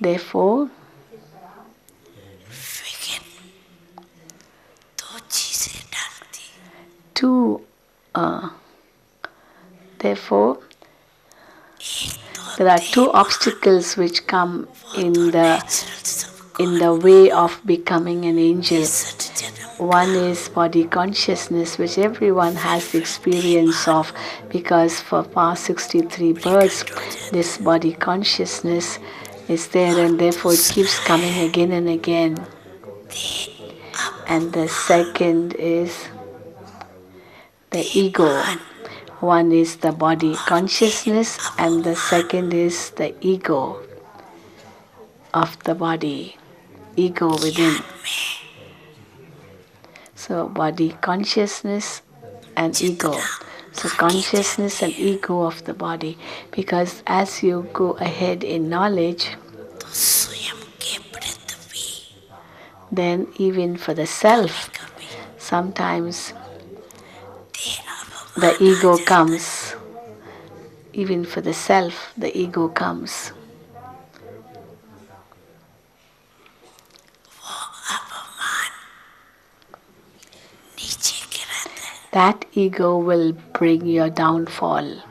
Therefore, two, therefore, there are two obstacles which come in the way of becoming an angel. One is body consciousness, which everyone has the experience of, because for past 63 births, this body consciousness is there, and therefore it keeps coming again and again. And the second is the ego. One is the body consciousness, and the second is the ego of the body, ego within. So body consciousness and ego. So consciousness and ego of the body. Because as you go ahead in knowledge, then even for the self, sometimes the ego comes. Even for the self, the ego comes. That ego will bring your downfall.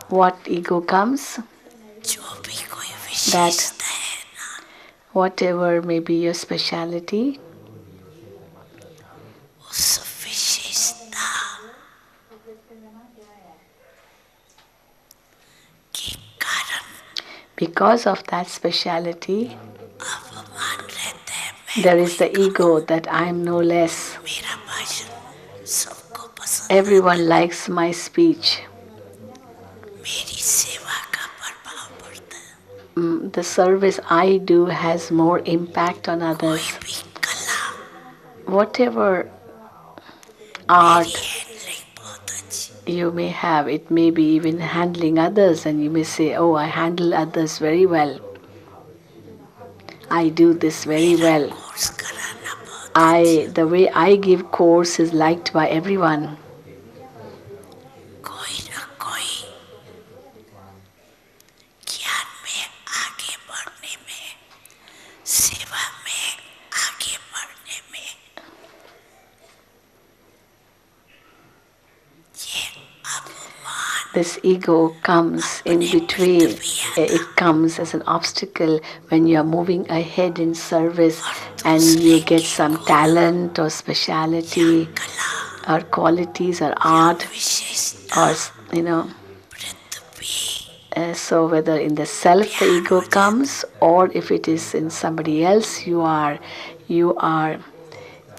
What ego comes? That whatever may be your speciality, because of that speciality, there is the ego that I am no less. Everyone likes my speech. The service I do has more impact on others. Whatever art you may have, it may be even handling others, and you may say, oh, I handle others very well. I do this very well. The way I give course is liked by everyone. This ego comes in between. It comes as an obstacle when you are moving ahead in service and you get some talent or speciality or qualities or art or, so whether in the self the ego comes, or if it is in somebody else, you are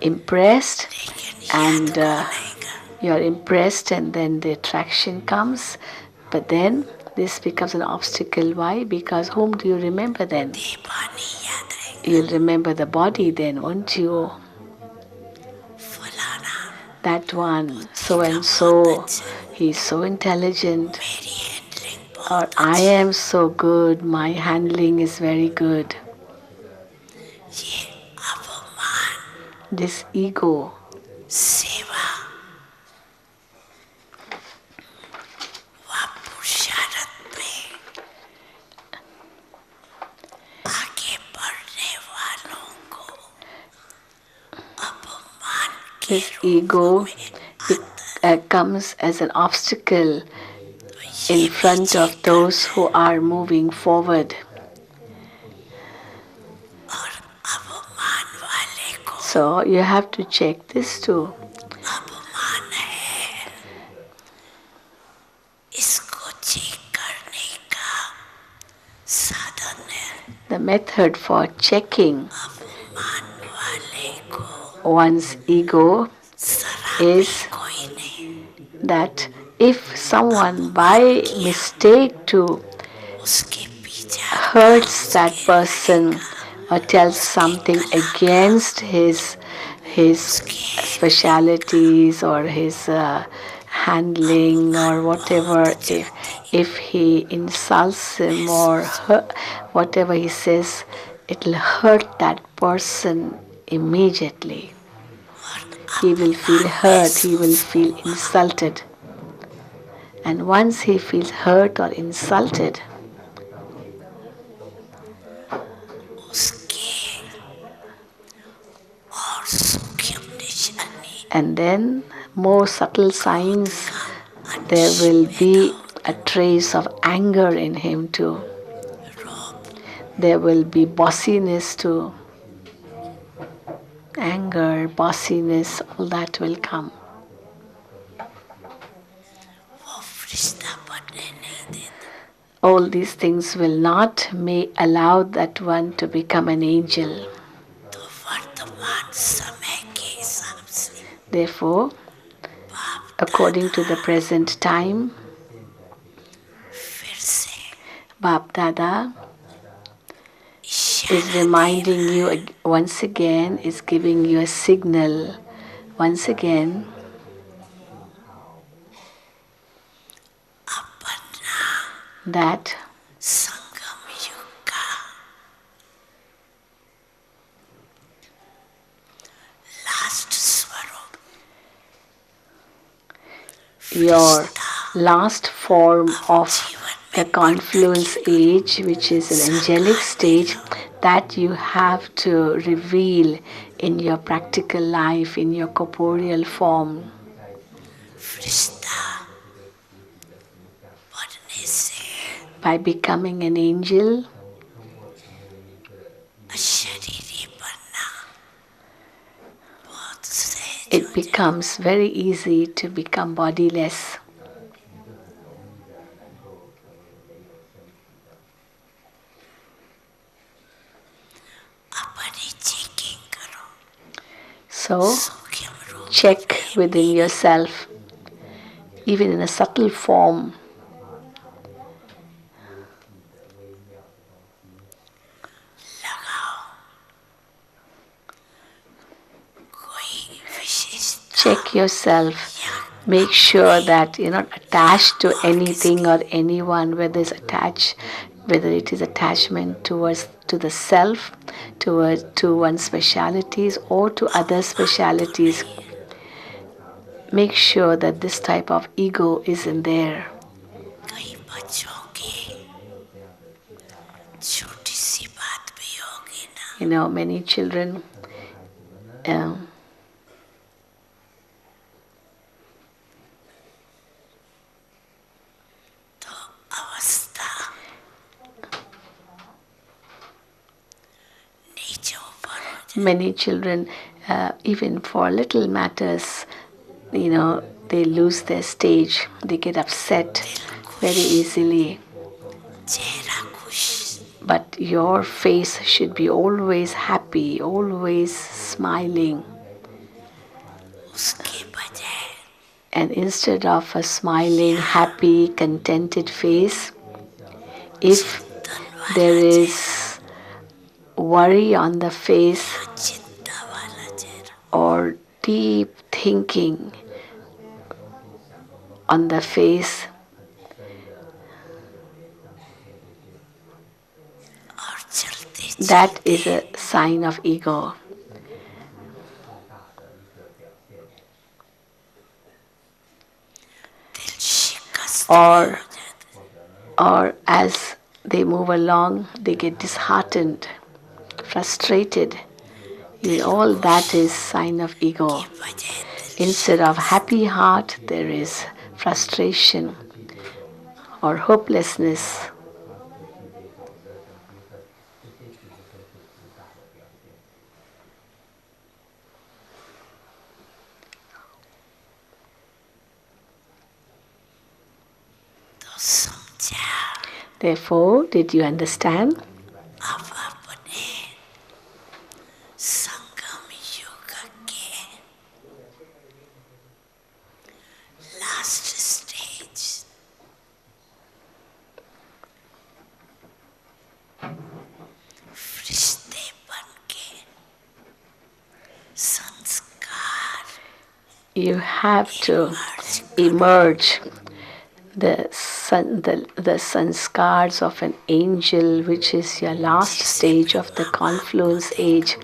impressed, and you're impressed, and then the attraction comes. But then this becomes an obstacle. Why? Because whom do you remember then? You'll remember the body then, won't you? That one, so and so, he's so intelligent. Or I am so good, my handling is very good. This ego. This ego comes as an obstacle in front of those who are moving forward. So you have to check this too. The method for checking one's ego is that if someone by mistake to hurts that person or tells something against his specialities or his handling or whatever, if he insults him or whatever he says, it will hurt that person immediately. He will feel hurt, he will feel insulted. And once he feels hurt or insulted, and then more subtle signs, there will be a trace of anger in him too. There will be bossiness too. Anger, bossiness, all that will come. All these things will not may allow that one to become an angel. Therefore, according to the present time, Bap Dada is reminding you once again, is giving you a signal once again that your last form of the confluence age, which is an angelic stage, that you have to reveal in your practical life, in your corporeal form. By becoming an angel, it becomes very easy to become bodiless. So, check within yourself, even in a subtle form. Check yourself. Make sure that you're not attached to anything or anyone, whether it is attachment to the self, to one's specialities or to other specialities. Make sure that this type of ego isn't there. Many children even for little matters, they lose their stage. They get upset very easily. But your face should be always happy, always smiling. And instead of a smiling, happy, contented face, if there is worry on the face or deep thinking on the face, that is a sign of ego. Or as they move along, they get disheartened, frustrated. All that is sign of ego. Instead of happy heart, there is frustration or hopelessness. Therefore, did you understand? You have to emerge the sanskars of an angel, which is your last stage of the confluence age.